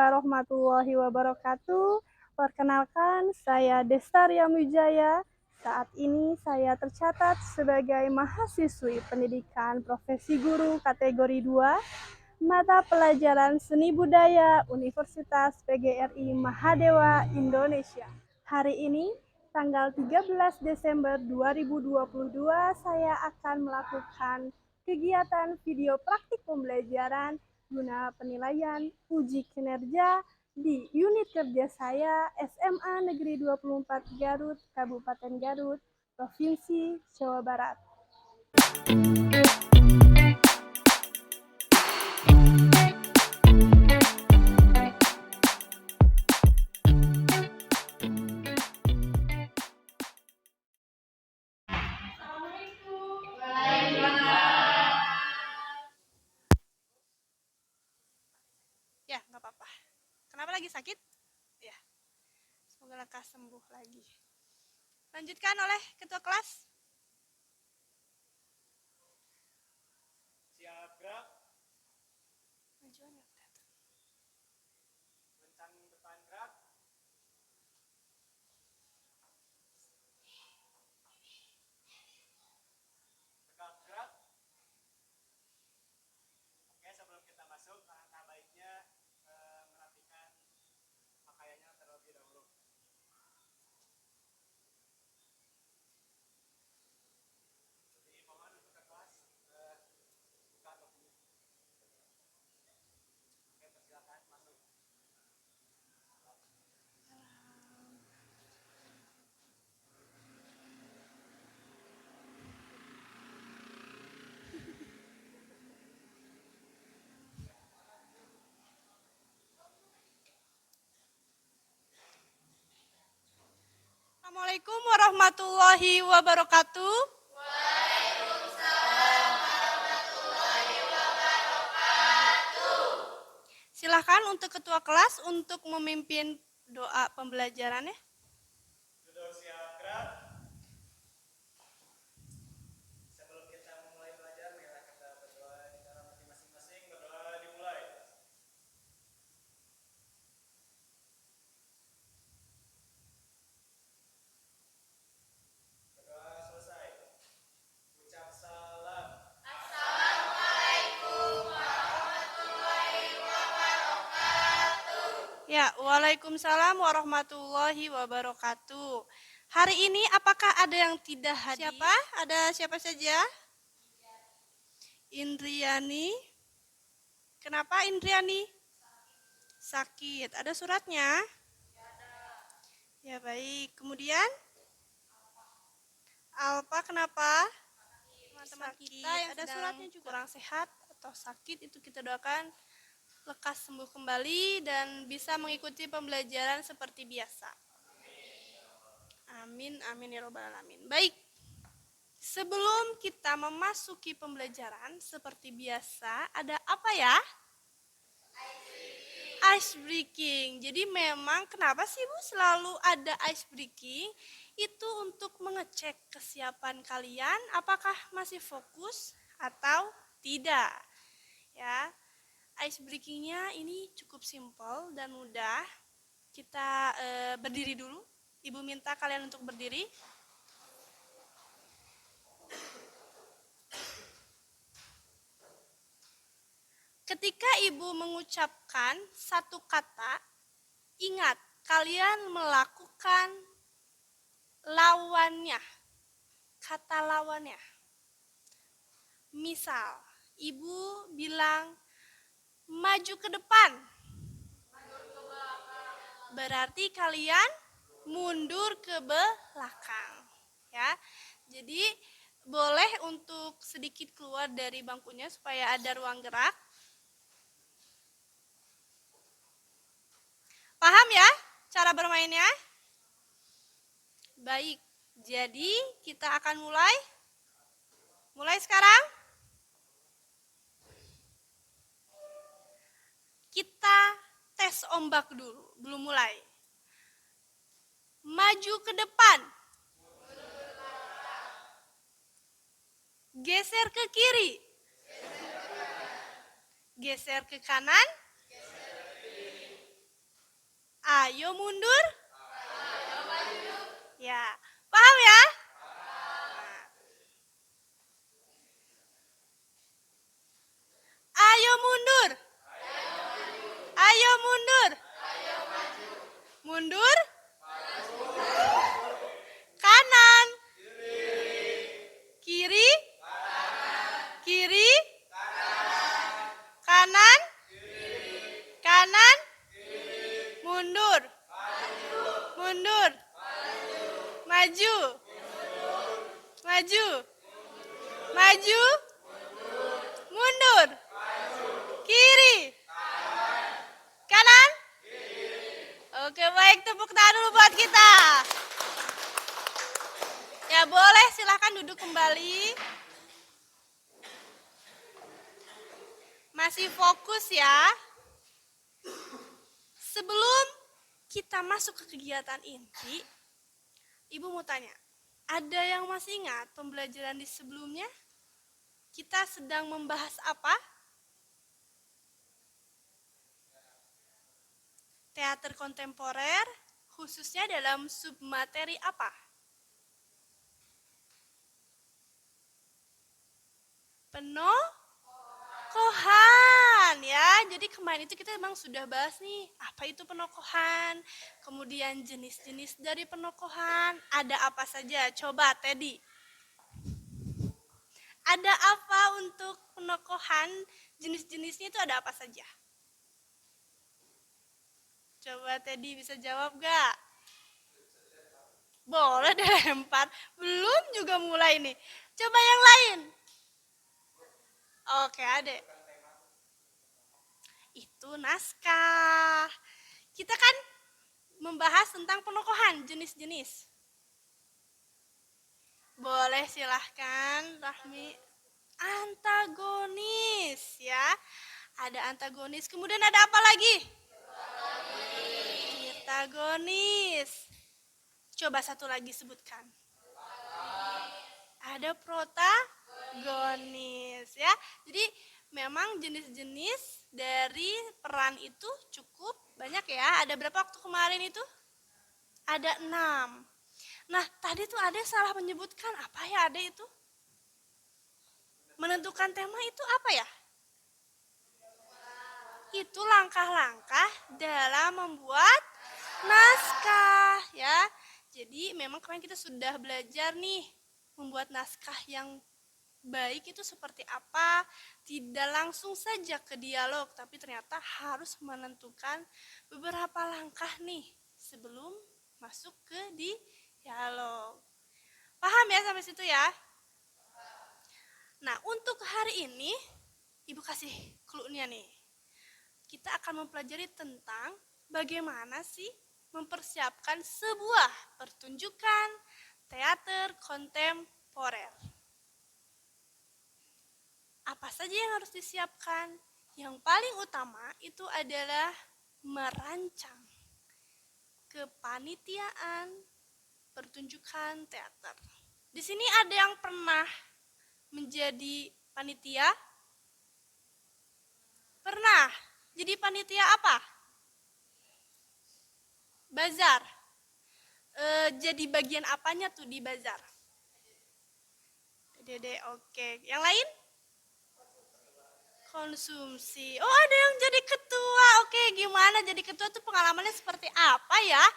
warahmatullahi wabarakatuh. Perkenalkan, saya Destaria Wijaya. Saat ini saya tercatat sebagai mahasiswi pendidikan profesi guru kategori 2, mata pelajaran Seni Budaya Universitas PGRI Mahadewa, Indonesia. Hari ini, tanggal 13 Desember 2022, saya akan melakukan kegiatan video praktik pembelajaran guna penilaian uji kinerja di unit kerja saya SMA Negeri 24 Garut, Kabupaten Garut, Provinsi Jawa Barat. Ya, nggak apa-apa. Kenapa lagi sakit? Ya, semoga lekas sembuh lagi. Lanjutkan oleh ketua kelas. Siap gerak. Majuan nggak kelihatan. Bentang depan gerak. Tegak gerak. Oke, sebelum kita masuk, langkah baiknya merapikan pakaiannya terlebih dahulu. Jadi mohon untuk ke kelas buka topi. Oke, persilakan masuk. Assalamualaikum warahmatullahi wabarakatuh. Silakan untuk ketua kelas untuk memimpin doa pembelajarannya. Duduk siap gerak. Sebelum kita memulai belajar, marilah kita berdoa di dalam hati masing-masing. Berdoa dimulai. Berdoa selesai. Ucap salam. Ya, waalaikumsalam warahmatullahi wabarakatuh. Hari ini apakah ada yang tidak hadir? Siapa? Ada siapa saja? Indriani. Kenapa Indriani? Sakit. Ada suratnya? Ya baik. Kemudian? Alpa kenapa? Teman-teman kita yang ada suratnya juga kurang sehat atau sakit, itu kita doakan lekas sembuh kembali dan bisa mengikuti pembelajaran seperti biasa. Amin, amin ya robbal alamin. Baik, sebelum kita memasuki pembelajaran seperti biasa, ada apa ya? Ice breaking. Jadi memang kenapa sih Bu selalu ada ice breaking? Itu untuk mengecek kesiapan kalian apakah masih fokus atau tidak. Ya. Ice breakingnya ini cukup simpel dan mudah. Kita berdiri dulu. Ibu minta kalian untuk berdiri. Ketika ibu mengucapkan satu kata, ingat kalian melakukan lawannya. Kata lawannya. Misal, ibu bilang maju ke depan. Berarti kalian mundur ke belakang. Ya. Jadi boleh untuk sedikit keluar dari bangkunya supaya ada ruang gerak. Paham ya cara bermainnya? Baik. Jadi kita akan mulai. Mulai sekarang. Kita tes ombak dulu, belum mulai. Maju ke depan. Geser ke kiri. Geser ke kanan. Ayo mundur. Ya, paham ya? Ayo mundur. Ayo mundur. Mundur. Kanan. Kiri. Kiri. Kanan. Kanan. Mundur. Mundur. Maju. Maju. Maju. Mundur. Kiri. Kanan. Oke, baik, tepuk tangan dulu buat kita. Ya, boleh, silahkan duduk kembali. Masih fokus ya. Sebelum kita masuk ke kegiatan inti, Ibu mau tanya, ada yang masih ingat pembelajaran di sebelumnya? Kita sedang membahas apa? Teater kontemporer, khususnya dalam submateri apa? Penokohan ya. Jadi kemarin itu kita memang sudah bahas nih, apa itu penokohan, kemudian jenis-jenis dari penokohan, ada apa saja? Coba Teddy. Ada apa untuk penokohan, jenis-jenisnya itu ada apa saja? Coba Teddy bisa jawab gak? Boleh dilempar. Belum juga mulai nih. Coba yang lain. Oke, adek. Itu naskah. Kita kan membahas tentang penokohan, jenis-jenis. Boleh silahkan, Rahmi. Antagonis ya. Ada antagonis. Kemudian ada apa lagi? Antagonis. Coba satu lagi sebutkan. Ada protagonis ya. Jadi memang jenis-jenis dari peran itu cukup banyak ya. Ada berapa waktu kemarin itu? Ada 6. Nah, tadi tuh ada salah menyebutkan apa ya ada itu? Menentukan tema itu apa ya? Itu langkah-langkah dalam membuat naskah ya. Jadi memang kemarin kita sudah belajar nih membuat naskah yang baik itu seperti apa. Tidak langsung saja ke dialog, tapi ternyata harus menentukan beberapa langkah nih sebelum masuk ke dialog. Paham ya sampai situ ya? Nah, untuk hari ini Ibu kasih clue-nya nih. Kita akan mempelajari tentang bagaimana sih mempersiapkan sebuah pertunjukan teater kontemporer. Apa saja yang harus disiapkan? Yang paling utama itu adalah merancang kepanitiaan pertunjukan teater. Di sini ada yang pernah menjadi panitia? Pernah. Jadi panitia apa? Bazar. Jadi bagian apanya tuh di bazar? Dede, oke. Yang lain? Konsumsi. Oh, ada yang jadi ketua. Oke, gimana jadi ketua tuh pengalamannya seperti apa ya?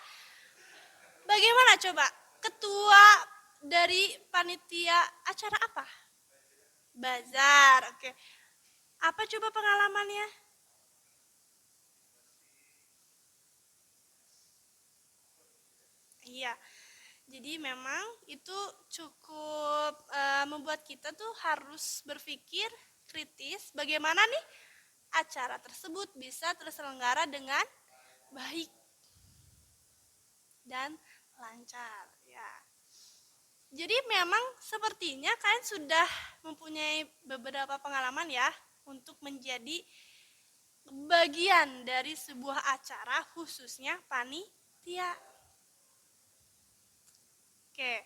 Bagaimana coba? Ketua dari panitia acara apa? Bazar. Oke. Apa coba pengalamannya? Iya. Jadi memang itu cukup membuat kita tuh harus berpikir kritis bagaimana nih acara tersebut bisa terselenggara dengan baik dan lancar ya. Jadi memang sepertinya kalian sudah mempunyai beberapa pengalaman ya untuk menjadi bagian dari sebuah acara khususnya panitia. Oke.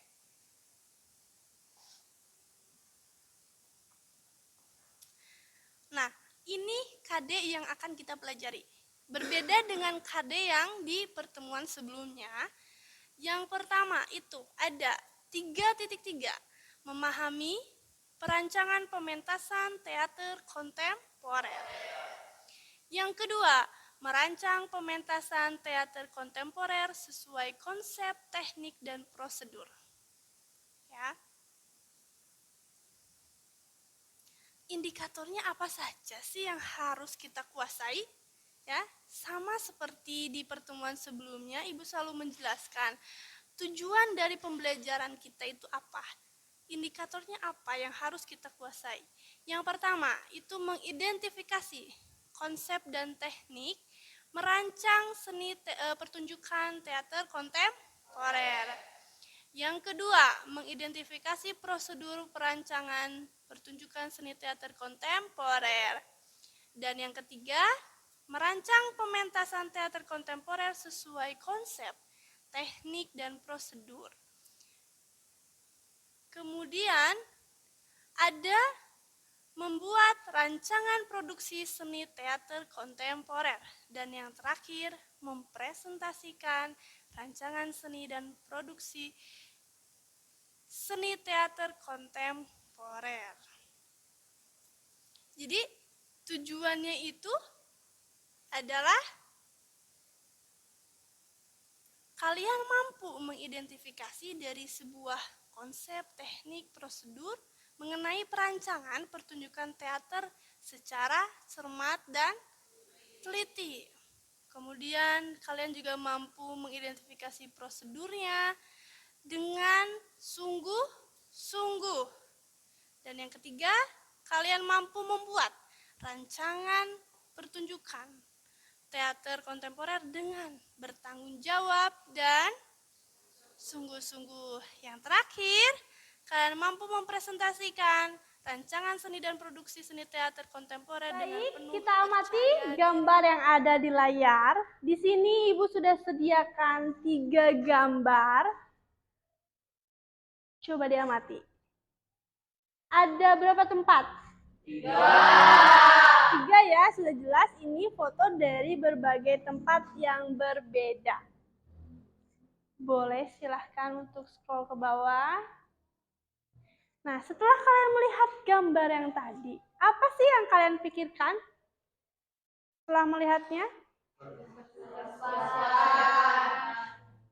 Nah, ini KD yang akan kita pelajari. Berbeda dengan KD yang di pertemuan sebelumnya, yang pertama itu ada 3.3, memahami perancangan pementasan teater kontemporer. Yang kedua, merancang pementasan teater kontemporer sesuai konsep, teknik, dan prosedur. Ya. Indikatornya apa saja sih yang harus kita kuasai? Ya, sama seperti di pertemuan sebelumnya, Ibu selalu menjelaskan tujuan dari pembelajaran kita itu apa. Indikatornya apa yang harus kita kuasai? Yang pertama, itu mengidentifikasi konsep dan teknik merancang seni pertunjukan teater kontemporer. Yang kedua, mengidentifikasi prosedur perancangan pertunjukan seni teater kontemporer. Dan yang ketiga, merancang pementasan teater kontemporer sesuai konsep, teknik, dan prosedur. Kemudian ada membuat rancangan produksi seni teater kontemporer. Dan yang terakhir, mempresentasikan rancangan seni dan produksi seni teater kontemporer. Jadi tujuannya itu adalah kalian mampu mengidentifikasi dari sebuah konsep, teknik, prosedur mengenai perancangan pertunjukan teater secara cermat dan teliti. Kemudian kalian juga mampu mengidentifikasi prosedurnya dengan sungguh-sungguh. Dan yang ketiga, kalian mampu membuat rancangan pertunjukan teater kontemporer dengan bertanggung jawab dan sungguh-sungguh. Yang terakhir, kalian mampu mempresentasikan rancangan seni dan produksi seni teater kontemporer dengan penuh kita amati percaya gambar yang ada di layar. Di sini Ibu sudah sediakan 3 gambar. Coba diamati. Ada berapa tempat? 3 ya, sudah jelas ini foto dari berbagai tempat yang berbeda. Boleh silahkan untuk scroll ke bawah. Nah, setelah kalian melihat gambar yang tadi, apa sih yang kalian pikirkan setelah melihatnya?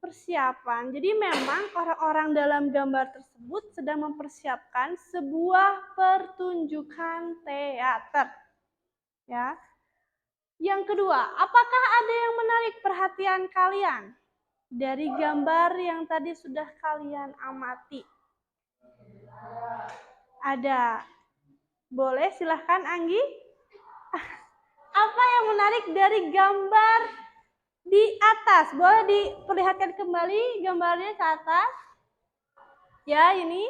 Persiapan. Jadi memang orang-orang dalam gambar tersebut sedang mempersiapkan sebuah pertunjukan teater. Ya. Yang kedua, apakah ada yang menarik perhatian kalian dari gambar yang tadi sudah kalian amati? Ada. Boleh silahkan Anggi. Apa yang menarik dari gambar di atas? Boleh diperlihatkan kembali gambarnya ke atas? Ya, ini.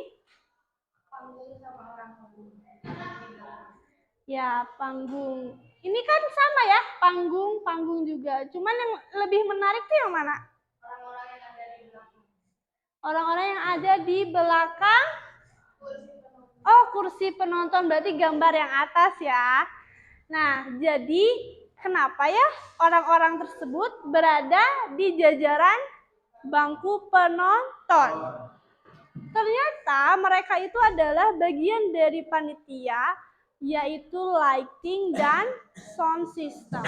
Ya, panggung. Ini kan sama ya, panggung juga. Cuman yang lebih menarik tuh yang mana? Orang-orang yang ada di belakang. Oh, kursi penonton, berarti gambar yang atas ya. Nah, jadi kenapa ya orang-orang tersebut berada di jajaran bangku penonton? Ternyata mereka itu adalah bagian dari panitia, yaitu lighting dan sound system.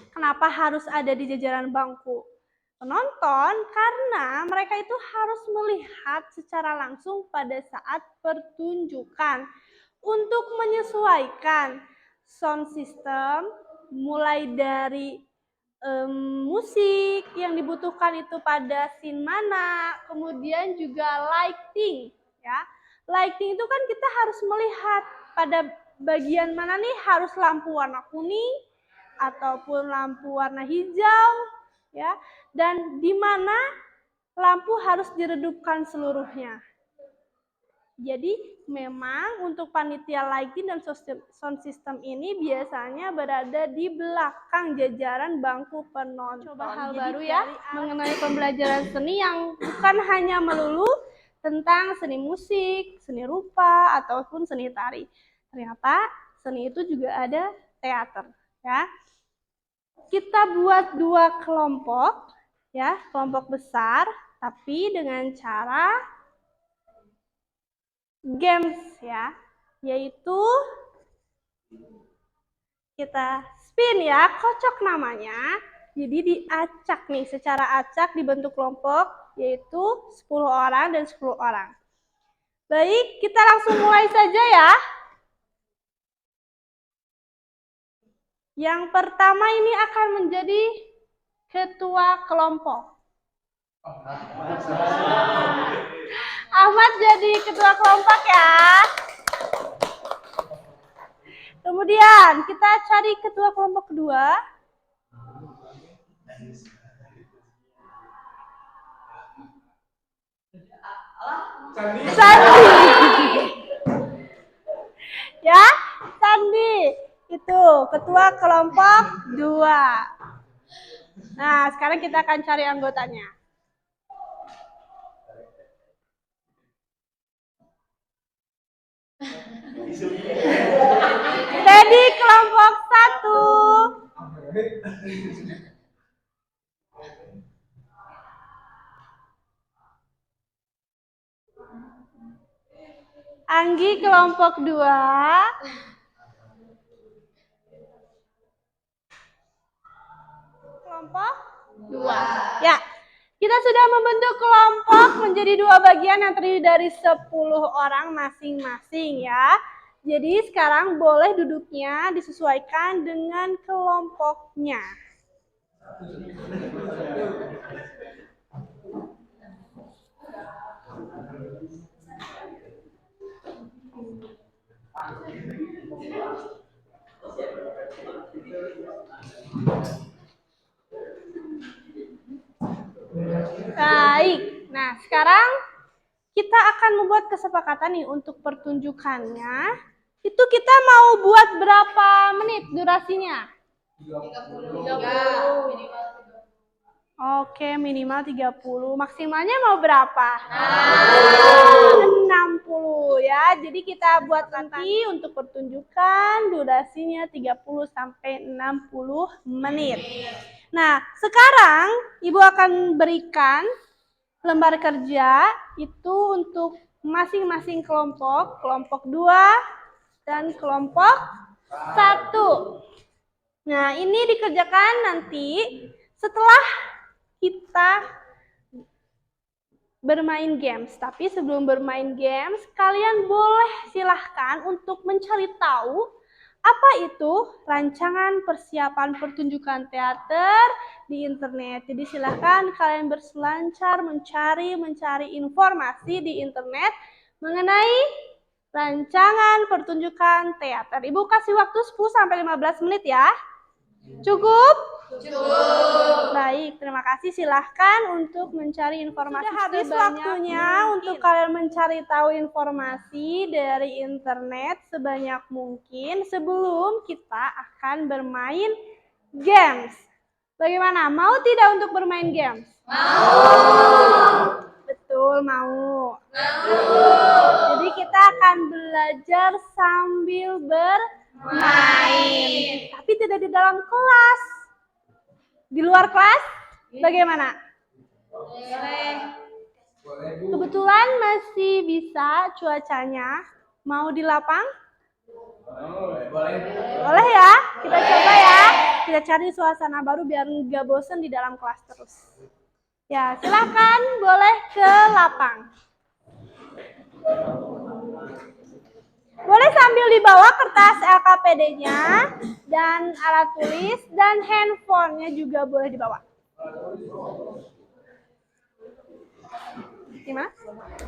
Kenapa harus ada di jajaran bangku penonton? Karena mereka itu harus melihat secara langsung pada saat pertunjukan untuk menyesuaikan sound system, mulai dari musik yang dibutuhkan itu pada scene mana, kemudian juga lighting, ya. Lighting itu kan kita harus melihat pada bagian mana nih, harus lampu warna kuning ataupun lampu warna hijau, ya. Dan di mana lampu harus diredupkan seluruhnya. Jadi memang untuk panitia lighting dan sound system ini biasanya berada di belakang jajaran bangku penonton. Coba hal baru ya mengenai pembelajaran seni yang bukan hanya melulu tentang seni musik, seni rupa, ataupun seni tari. Ternyata seni itu juga ada teater, ya. kita buat 2 kelompok, ya, kelompok besar, tapi dengan cara games ya, yaitu kita spin ya, kocok namanya. Jadi diacak nih, secara acak dibentuk kelompok, yaitu 10 orang dan 10 orang. Baik, kita langsung mulai saja ya. Yang pertama ini akan menjadi ketua kelompok. Ahmad jadi ketua kelompok ya. Kemudian kita cari ketua kelompok kedua. Sandi. Ya, Sandi. Itu ketua kelompok 2. Nah, sekarang kita akan cari anggotanya. Teddy kelompok 1. Anggi kelompok 2. Kelompok 2. Ya, kita sudah membentuk kelompok menjadi 2 bagian yang terdiri dari 10 orang masing-masing ya. Jadi sekarang boleh duduknya disesuaikan dengan kelompoknya. Baik, nah sekarang kita akan membuat kesepakatan nih untuk pertunjukannya. Itu kita mau buat berapa menit durasinya? 30. Oke, minimal 30. Maksimalnya mau berapa? 60 ya. Jadi kita buat nanti untuk pertunjukan durasinya 30 sampai 60 menit. Nah, sekarang Ibu akan berikan lembar kerja itu untuk masing-masing kelompok, kelompok 2 dan kelompok 1. Nah, ini dikerjakan nanti setelah kita bermain games. Tapi sebelum bermain games, kalian boleh silahkan untuk mencari tahu apa itu rancangan persiapan pertunjukan teater di internet. Jadi silahkan kalian berselancar mencari informasi di internet mengenai rancangan pertunjukan teater. Ibu kasih waktu 10-15 menit ya. Cukup? Cukup. Baik, terima kasih. Silahkan untuk mencari informasi. Sudah habis waktunya untuk kalian mencari tahu informasi dari internet sebanyak mungkin sebelum kita akan bermain games. Bagaimana? Mau tidak untuk bermain games? Mau. Betul, mau. Jadi kita akan belajar sambil bermain. Tapi tidak di dalam kelas. Di luar kelas? Bagaimana? Kebetulan masih bisa cuacanya. Mau di lapang? Boleh ya? Kita coba ya. Kita cari suasana baru biar nggak bosen di dalam kelas terus. Ya, silakan boleh ke lapang. Boleh sambil dibawa kertas LKPD-nya dan alat tulis dan handphonenya juga boleh dibawa. Gimana?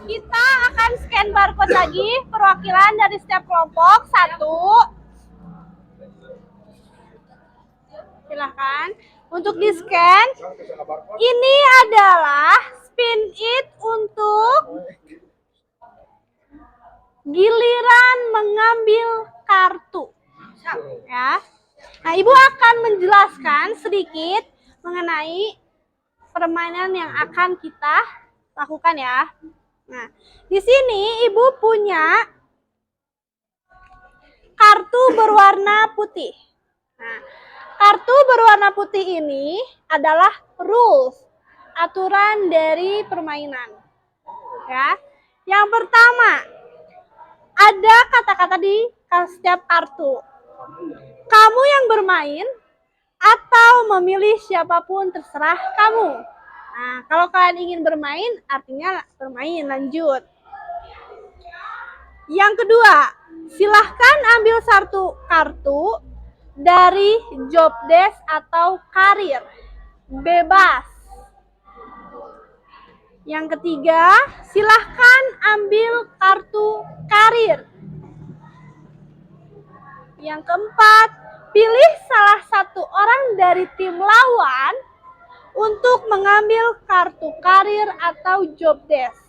Kita akan scan barcode lagi perwakilan dari setiap kelompok. 1. Silahkan untuk di-scan. Ini adalah spin it untuk giliran mengambil kartu. Ya. Nah, Ibu akan menjelaskan sedikit mengenai permainan yang akan kita lakukan ya. Nah, di sini Ibu punya kartu berwarna putih. Nah, Kartu berwarna putih ini adalah rules, aturan dari permainan. Ya. Yang pertama, ada kata-kata di setiap kartu. Kamu yang bermain atau memilih siapapun terserah kamu. Nah, kalau kalian ingin bermain, artinya bermain, lanjut. Yang kedua, silahkan ambil satu kartu dari job desk atau karir. Bebas. Yang ketiga, silahkan ambil kartu karir. Yang keempat, pilih salah satu orang dari tim lawan untuk mengambil kartu karir atau job desk.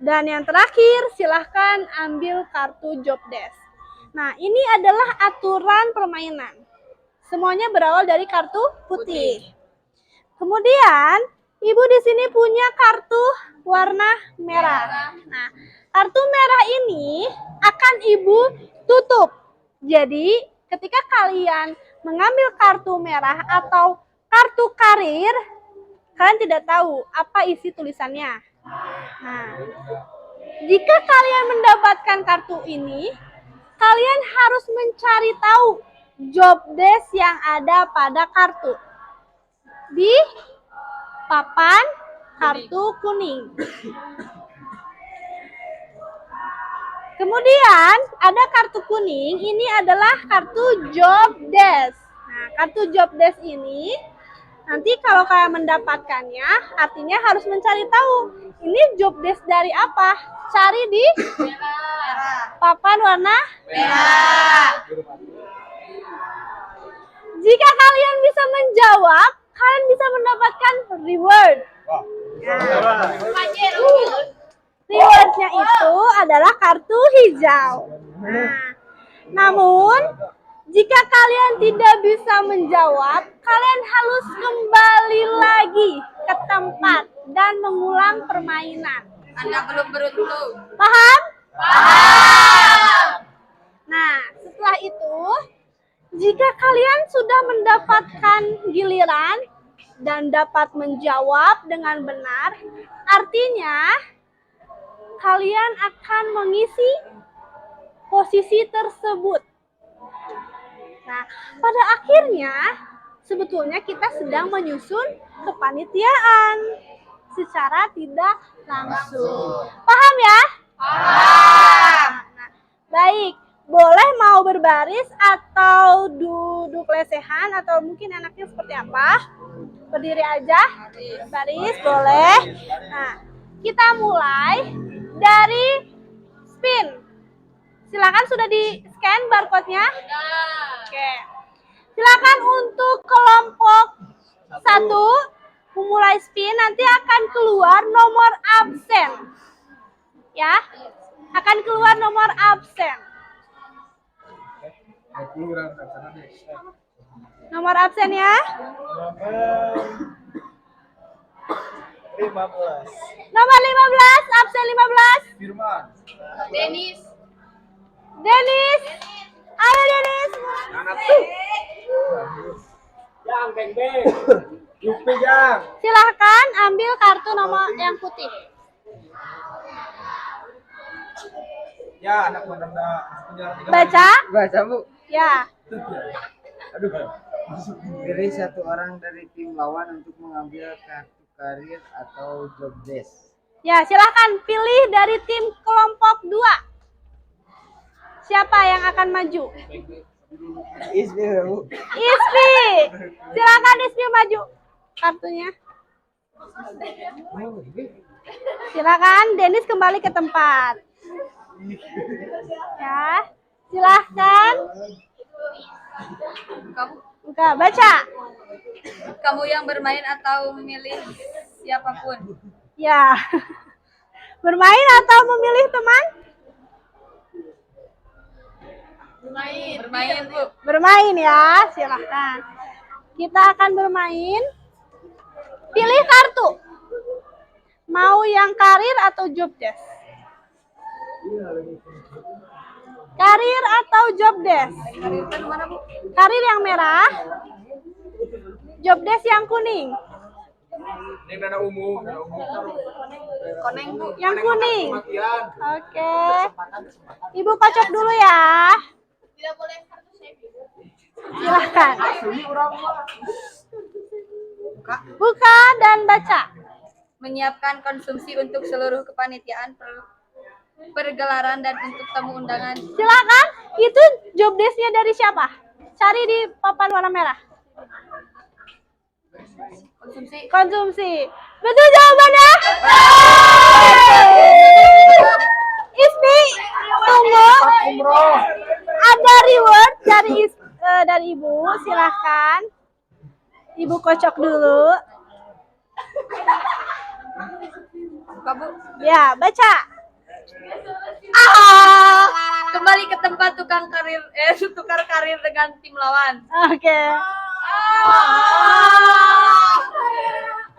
Dan yang terakhir, silahkan ambil kartu job desk. Nah, ini adalah aturan permainan. Semuanya berawal dari kartu putih. Kemudian, Ibu di sini punya kartu warna merah. Nah, kartu merah ini akan Ibu tutup. Jadi, ketika kalian mengambil kartu merah atau kartu karir, kalian tidak tahu apa isi tulisannya. Nah, jika kalian mendapatkan kartu ini, kalian harus mencari tahu job desk yang ada pada kartu di papan kartu kuning. Kemudian ada kartu kuning, ini adalah kartu job desk. Nah, kartu job desk ini nanti kalau kalian mendapatkannya, artinya harus mencari tahu ini job desk dari apa. Cari di papan warna merah. Jika kalian bisa menjawab, kalian bisa mendapatkan reward. Rewardnya itu adalah kartu hijau. Nah, namun jika kalian tidak bisa menjawab, kalian harus kembali lagi ke tempat dan mengulang permainan. Anda belum beruntung. Paham? Paham. Nah, setelah itu, jika kalian sudah mendapatkan giliran dan dapat menjawab dengan benar, artinya kalian akan mengisi posisi tersebut. Nah, pada akhirnya sebetulnya kita sedang menyusun kepanitiaan secara tidak langsung. Paham ya? Paham. Nah, baik, boleh mau berbaris atau duduk lesehan atau mungkin enaknya seperti apa? Berdiri aja? Baris, boleh. Nah, kita mulai dari spin. Silakan sudah di-scan barcode-nya? Oke. Silakan untuk kelompok 1 memulai spin, nanti akan keluar nomor absen. Ya. Akan keluar nomor absen. Nomor absen ya. Nomor 15, absen 15. Firman. Denis. Denis. Ayo Denis. Yang beng-beng. Yupi yang. Silahkan ambil kartu nomor yang putih. Ya, anak menanda. Baca. Baca Bu. Ya. Aduh. Pilih satu orang dari tim lawan untuk mengambil kartu karir atau job desk. Ya, silahkan pilih dari tim kelompok 2. Siapa yang akan maju? Ismi Bu. Ispi. Silakan Ispi maju kartunya. Silakan Denis kembali ke tempat. Ya, silahkan. Kamu, Buka, baca. kamu yang bermain atau memilih siapapun. Ya. Bermain atau memilih teman? Bermain, Bu. Bermain ya, silahkan. Kita akan bermain. Pilih kartu. Mau yang karir atau job desk? Karir atau job desk? Karir kan mana, Bu? Karir yang merah, job desk yang kuning. Ini dana umum. Koneng, Bu. Yang kuning. Oke. Ibu kocok dulu ya. Silahkan. Buka dan baca. Menyiapkan konsumsi untuk seluruh kepanitiaan pergelaran dan untuk tamu undangan. Silakan. Itu job desk-nya dari siapa? Cari di papan warna merah. Konsumsi. Konsumsi. Betul jawabannya? Ismi, tunggu. Ada reward dari Ibu, silahkan. Ibu kocok dulu. Buka, Bu. Ya, baca. Kembali ke tempat tukar karir dengan tim lawan. Oke.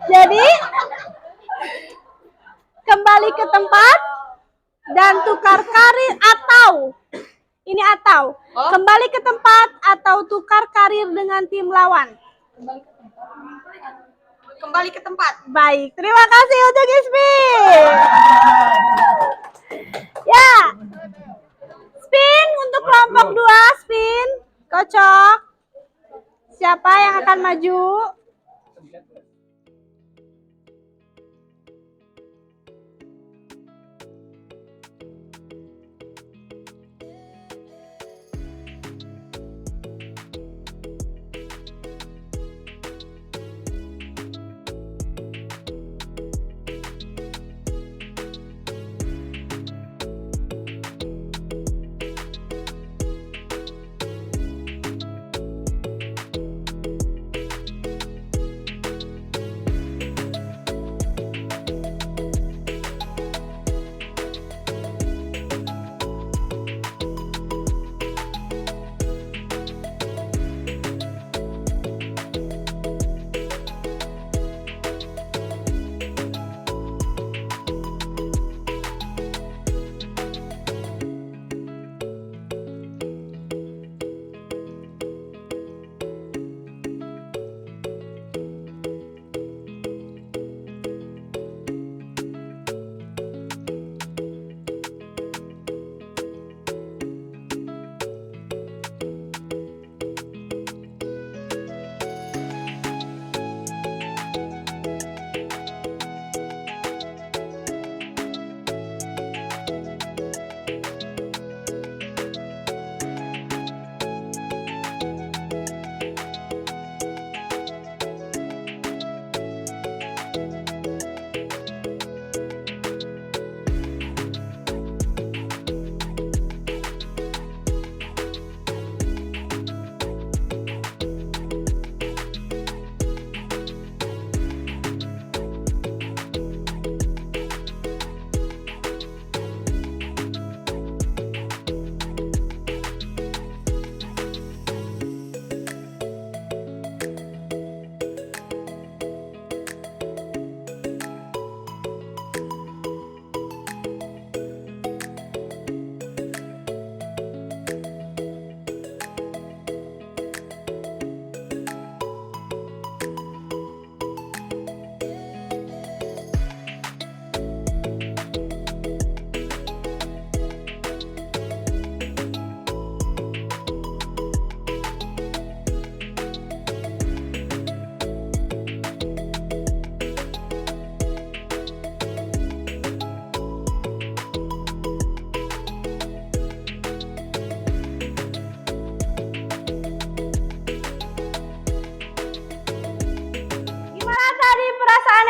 Jadi, kembali ke tempat dan tukar karir atau kembali ke tempat atau tukar karir dengan tim lawan. Kembali ke tempat. Baik, terima kasih untuk Ismi. Ya, spin untuk kelompok 2, spin, kocok. Siapa yang akan maju?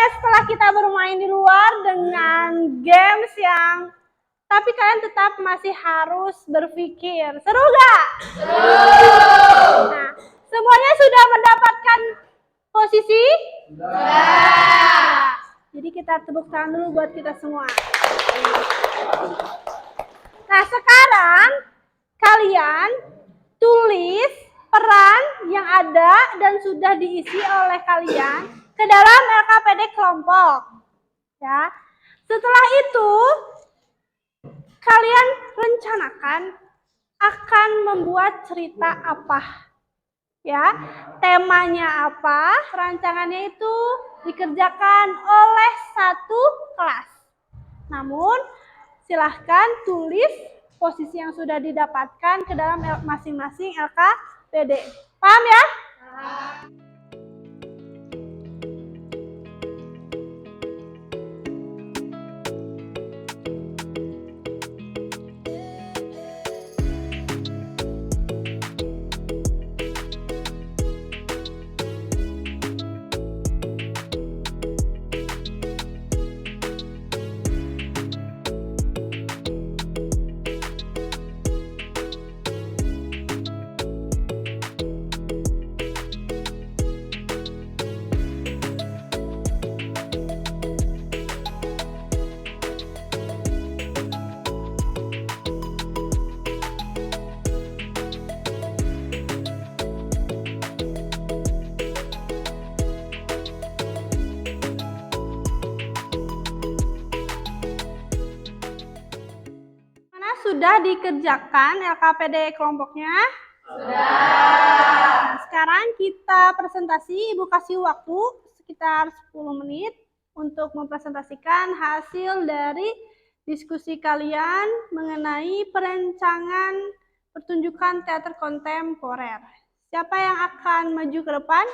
Setelah kita bermain di luar dengan games yang tapi kalian tetap masih harus berpikir. Seru gak? Seru! Nah, semuanya sudah mendapatkan posisi? Sudah! Jadi kita tepuk tangan dulu buat kita semua. Nah, sekarang kalian tulis peran yang ada dan sudah diisi oleh kalian ke dalam LKPD kelompok. Ya. Setelah itu kalian rencanakan akan membuat cerita apa? Ya, temanya apa? Rancangannya itu dikerjakan oleh satu kelas. Namun, silahkan tulis posisi yang sudah didapatkan ke dalam masing-masing LKPD. Paham ya? Mana sudah dikerjakan LKPD kelompoknya? Sudah. Sekarang kita presentasi, Ibu kasih waktu sekitar 10 menit untuk mempresentasikan hasil dari diskusi kalian mengenai perancangan pertunjukan teater kontemporer. Siapa yang akan maju ke depan?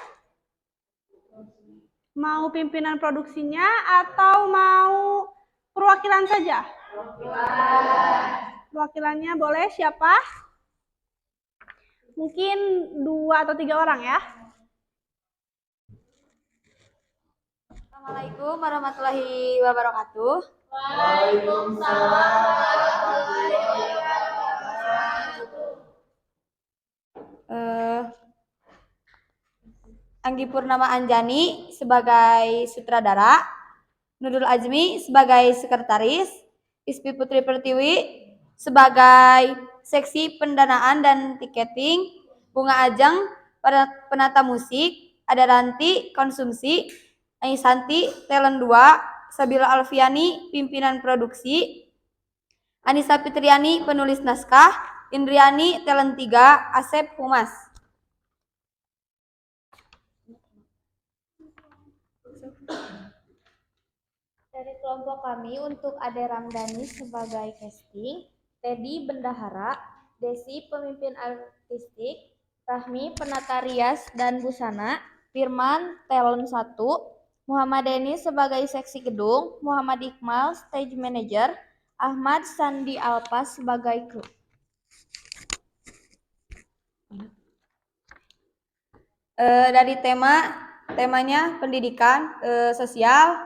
Mau pimpinan produksinya atau mau perwakilan saja? Perwakilannya boleh siapa? Mungkin 2 atau 3 orang ya. Assalamualaikum warahmatullahi wabarakatuh. Anggi Purnama Anjani sebagai sutradara, Nurul Azmi sebagai sekretaris, Ispi Putri Pertiwi sebagai seksi pendanaan dan tiketing, Bunga Ajeng penata musik, Ada Ranti konsumsi, Aisanti talent 2, Sabila Alfiani pimpinan produksi, Anissa Fitriani penulis naskah, Indriani talent 3, Asep humas. Dari kelompok kami untuk Ade Ramdhani sebagai casting, Teddy bendahara, Desi pemimpin artistik, Rahmi penata rias dan busana, Firman talent 1, Muhammad Denny sebagai seksi gedung, Muhammad Iqmal stage manager, Ahmad Sandi Alpas sebagai kru. Dari temanya pendidikan sosial,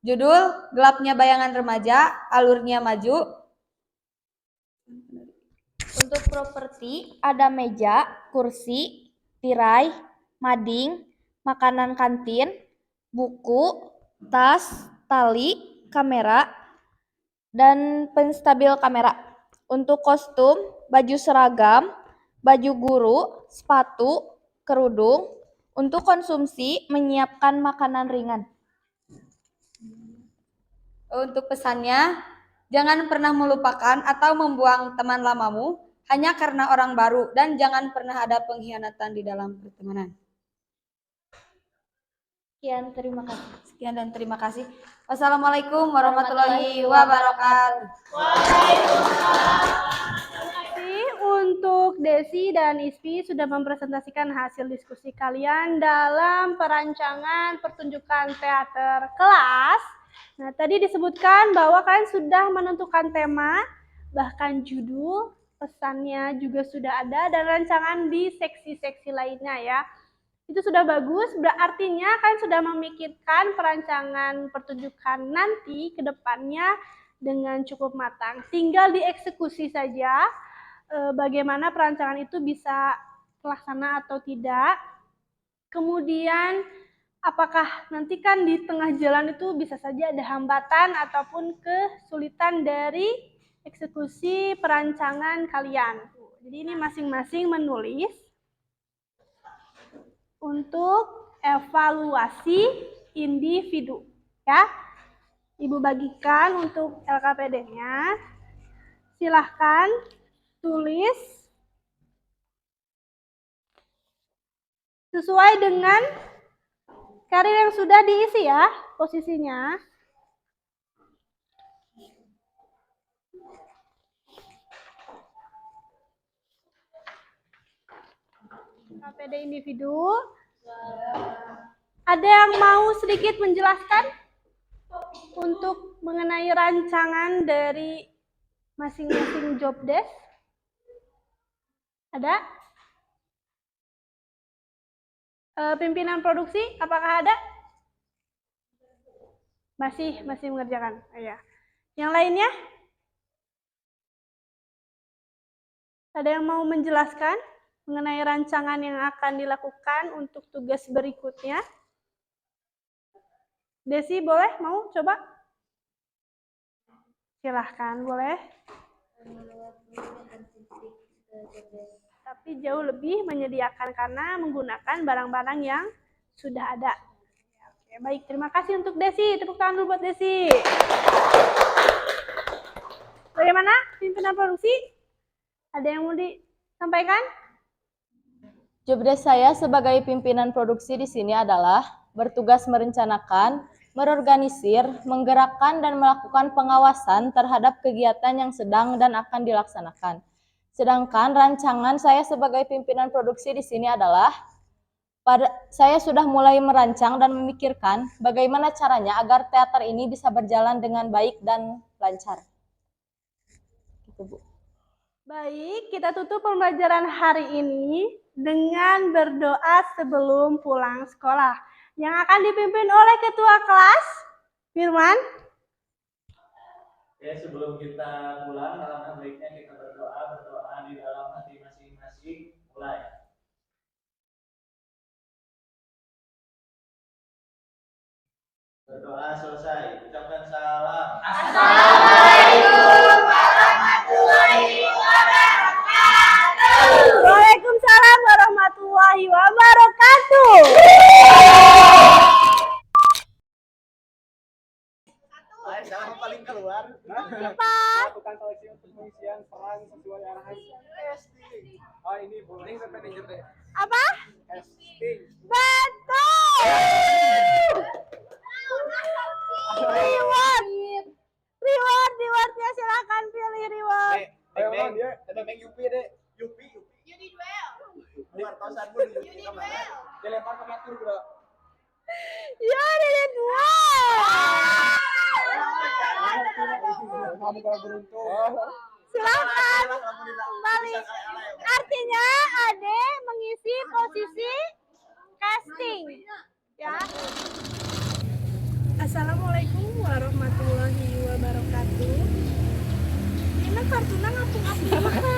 judul Gelapnya Bayangan Remaja, Alurnya Maju. Untuk properti ada meja, kursi, tirai, mading, makanan kantin, buku, tas, tali, kamera, dan penstabil kamera. Untuk kostum, baju seragam, baju guru, sepatu, kerudung. Untuk konsumsi, menyiapkan makanan ringan. Untuk pesannya, jangan pernah melupakan atau membuang teman lamamu hanya karena orang baru, dan jangan pernah ada pengkhianatan di dalam pertemanan. Sekian dan terima kasih. Wassalamualaikum warahmatullahi wabarakatuh. Untuk Desi dan Ispi sudah mempresentasikan hasil diskusi kalian dalam perancangan pertunjukan teater kelas. Nah, tadi disebutkan bahwa kalian sudah menentukan tema, bahkan judul, pesannya juga sudah ada, dan rancangan di seksi-seksi lainnya ya. Itu sudah bagus, artinya kalian sudah memikirkan perancangan pertunjukan nanti ke depannya dengan cukup matang. Tinggal dieksekusi saja bagaimana perancangan itu bisa terlaksana atau tidak. Kemudian apakah nanti kan di tengah jalan itu bisa saja ada hambatan ataupun kesulitan dari eksekusi perancangan kalian. Jadi ini masing-masing menulis untuk evaluasi individu ya. Ibu bagikan untuk LKPD-nya. Silahkan tulis sesuai dengan karir yang sudah diisi ya posisinya. KPD individu. Ada yang mau sedikit menjelaskan untuk mengenai rancangan dari masing-masing job desk? Ada? Pimpinan produksi, apakah ada? Masih mengerjakan. Ya. Yang lainnya? Ada yang mau menjelaskan mengenai rancangan yang akan dilakukan untuk tugas berikutnya? Desi, boleh? Mau coba? Silahkan, boleh. Tapi jauh lebih menyediakan karena menggunakan barang-barang yang sudah ada. Oke, baik, terima kasih untuk Desi. Tepuk tangan dulu buat Desi. Bagaimana pimpinan produksi? Ada yang mau disampaikan? Job desk saya sebagai pimpinan produksi di sini adalah bertugas merencanakan, merorganisir, menggerakkan, dan melakukan pengawasan terhadap kegiatan yang sedang dan akan dilaksanakan. Sedangkan rancangan saya sebagai pimpinan produksi di sini adalah saya sudah mulai merancang dan memikirkan bagaimana caranya agar teater ini bisa berjalan dengan baik dan lancar. Gitu, Bu. Baik, kita tutup pembelajaran hari ini dengan berdoa sebelum pulang sekolah. Yang akan dipimpin oleh Ketua Kelas, Firman. Oke, sebelum kita pulang, alangkah baiknya kita berdoa di dalam hati masing-masing. Mulai. Berdoa selesai. Ucapkan salam. Assalamualaikum warahmatullahi wabarakatuh. Waalaikumsalam warahmatullahi wabarakatuh. Jangan paling keluar. Cepat. Lakukan seleksi untuk pengisian peran sesuai arahan casting. Oh, ini boleh ke manajer deh. Apa? Casting. Betul. Rewardnya silakan pilih reward. Ayo dia, ada Bang Yupi deh. Yupi. You did well. Luar tosan pun Yupi kemana? Dilempar ke matur, Bro. You did it well. Kamu kalau beruntung. Silakan kembali. Artinya Ade mengisi posisi casting. Ya. Assalamualaikum warahmatullahi wabarakatuh. Ini kartuna ngapung-ngapung.